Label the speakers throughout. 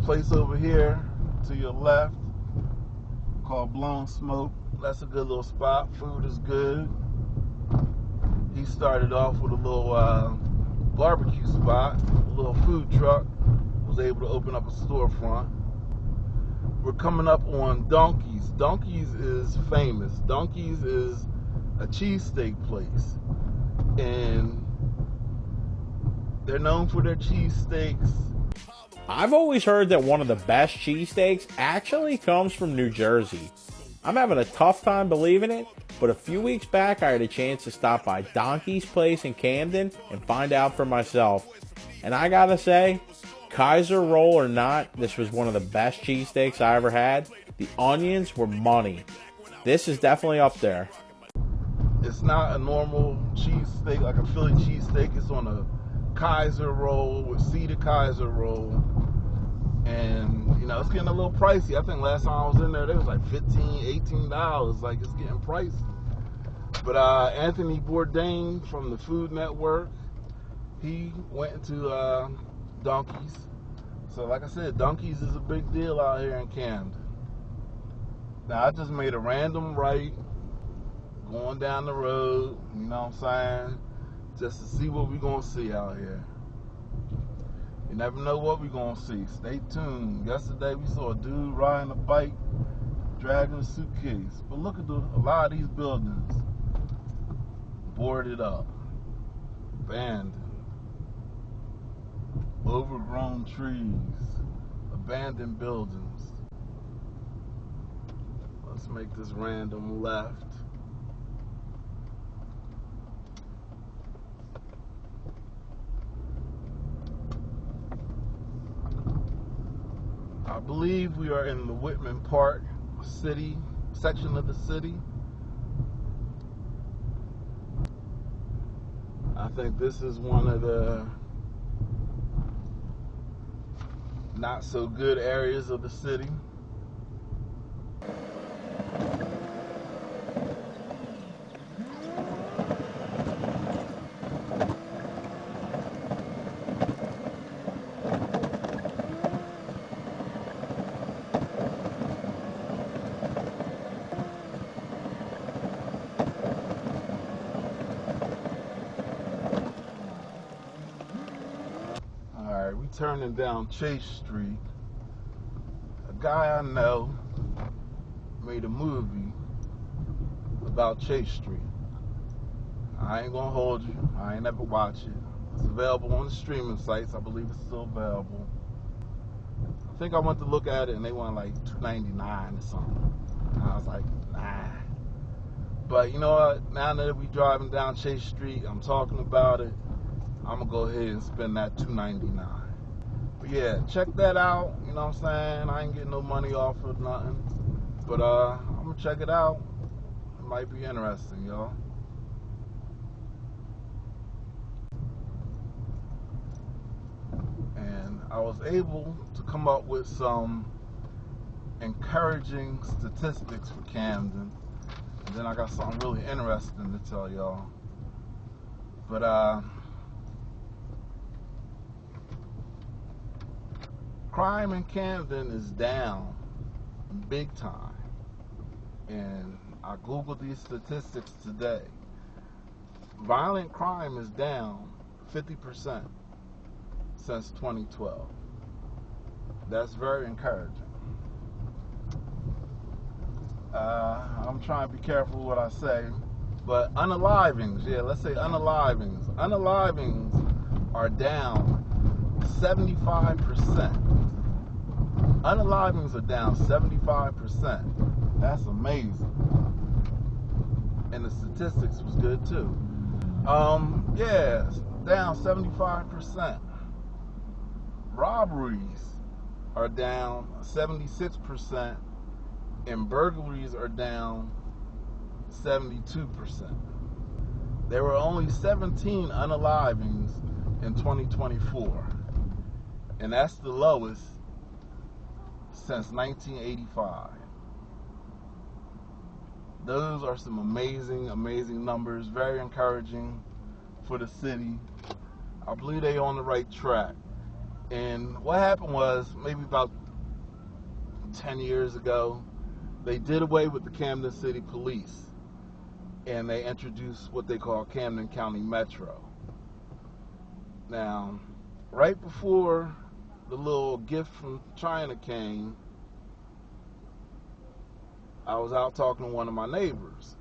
Speaker 1: place over here to your left called Blown Smoke. That's a good little spot. Food is good. He started off with a little barbecue spot, a little food truck. Was able to open up a storefront. We're coming up on Donkey's. Donkey's is famous. Donkey's is a cheesesteak place, and they're known for their cheesesteaks.
Speaker 2: I've always heard that one of the best cheesesteaks actually comes from New Jersey. I'm having a tough time believing it, but a few weeks back I had a chance to stop by Donkey's place in Camden and find out for myself. And I gotta say, Kaiser roll or not, this was one of the best cheesesteaks I ever had. The onions were money. This is definitely up there.
Speaker 1: It's not a normal cheesesteak like a Philly cheesesteak. It's on a Kaiser roll with seeded Kaiser roll. And, you know, it's getting a little pricey. I think last time I was in there, they was like $15, $18. Like, it's getting pricey. But Anthony Bourdain from the Food Network, he went into Donkey's. So, like I said, Donkey's is a big deal out here in Camden. Now, I just made a random right going down the road, you know what I'm saying, just to see what we're going to see out here. You never know what we're going to see. Stay tuned. Yesterday we saw a dude riding a bike, dragging a suitcase. But look at a lot of these buildings boarded up, abandoned, overgrown trees, abandoned buildings. Let's make this random left. I believe we are in the Whitman Park city section of the city. I think this is one of the not so good areas of the city. We turning down Chase Street. A guy I know made a movie about Chase Street. I ain't gonna hold you. I ain't never watched it. It's available on the streaming sites. I believe it's still available. I think I went to look at it and they wanted like $2.99 or something. And I was like, nah. But you know what? Now that we driving down Chase Street, I'm talking about it. I'm gonna go ahead and spend that $2.99. But yeah, check that out. You know what I'm saying? I ain't getting no money off of nothing. But I'm gonna check it out. It might be interesting, y'all. And I was able to come up with some encouraging statistics for Camden. And then I got something really interesting to tell y'all. But crime in Camden is down big time. And I Googled these statistics today. Violent crime is down 50% since 2012. That's very encouraging. I'm trying to be careful what I say, but unalivings, yeah, let's say unalivings. Unalivings are down 75%. Unalivings are down 75%. That's amazing. And the statistics was good too. Yeah, down 75%. Robberies are down 76%, and burglaries are down 72%. There were only 17 unalivings in 2024, and that's the lowest since 1985. Those are some amazing, amazing numbers, very encouraging for the city. I believe they're on the right track. And what happened was, maybe about 10 years ago, they did away with the Camden City Police, and they introduced what they call Camden County Metro. Now, right before the little gift from China came, I was out talking to one of my neighbors,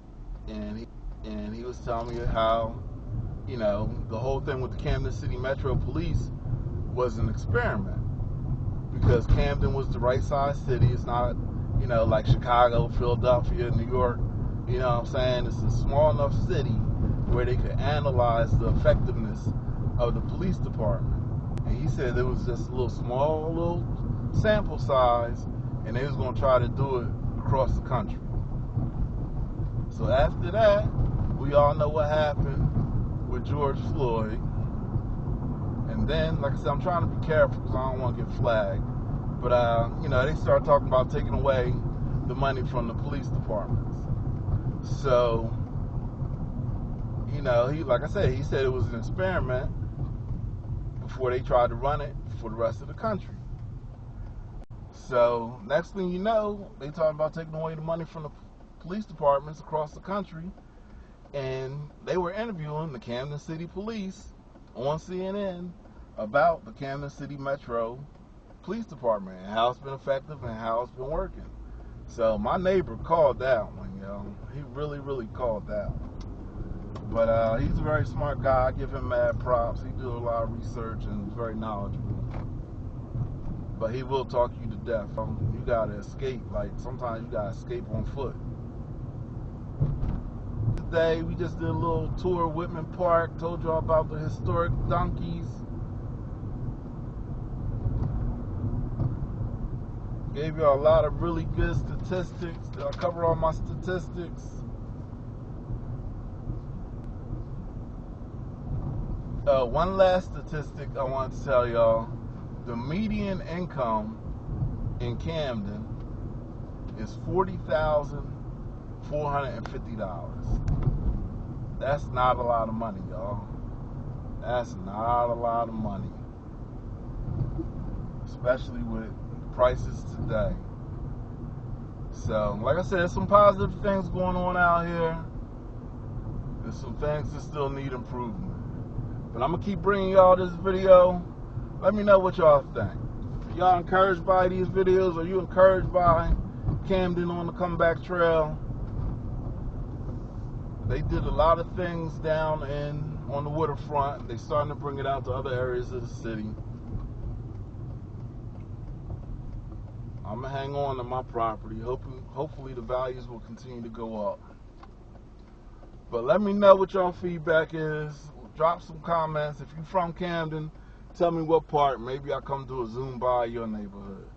Speaker 1: and he was telling me how, you know, the whole thing with the Camden City Metro Police was an experiment, because Camden was the right size city. It's not, you know, like Chicago, Philadelphia, New York. You know what I'm saying? It's a small enough city where they could analyze the effectiveness of the police department. And he said it was just a little small, little sample size, and they was going to try to do it across the country. So after that, we all know what happened with George Floyd. And then, like I said, I'm trying to be careful because I don't want to get flagged. But, you know, they started talking about taking away the money from the police departments. So, you know, like I said, he said it was an experiment before they tried to run it for the rest of the country. So, next thing you know, they talking about taking away the money from the police departments across the country. And they were interviewing the Camden City Police on CNN about the Camden City Metro Police Department and how it's been effective and how it's been working. So my neighbor called that one, you know. He really, really called that one. But he's a very smart guy. I give him mad props. He do a lot of research and is very knowledgeable. But he will talk you to death. You gotta escape. Like, sometimes you gotta escape on foot. Today we just did a little tour of Whitman Park. Told y'all about the historic donkeys. Gave y'all a lot of really good statistics. I cover all my statistics. One last statistic I want to tell y'all. The median income in Camden is $40,450. That's not a lot of money, y'all. That's not a lot of money. Especially with prices today. So, like I said, there's some positive things going on out here. There's some things that still need improvement. But I'm going to keep bringing y'all this video. Let me know what y'all think. Y'all encouraged by these videos? Are you encouraged by Camden on the comeback trail? They did a lot of things down on the waterfront. They're starting to bring it out to other areas of the city. I'm going to hang on to my property. Hopefully the values will continue to go up. But let me know what y'all feedback is. Drop some comments. If you're from Camden, tell me what part. Maybe I'll come do a zoom by your neighborhood.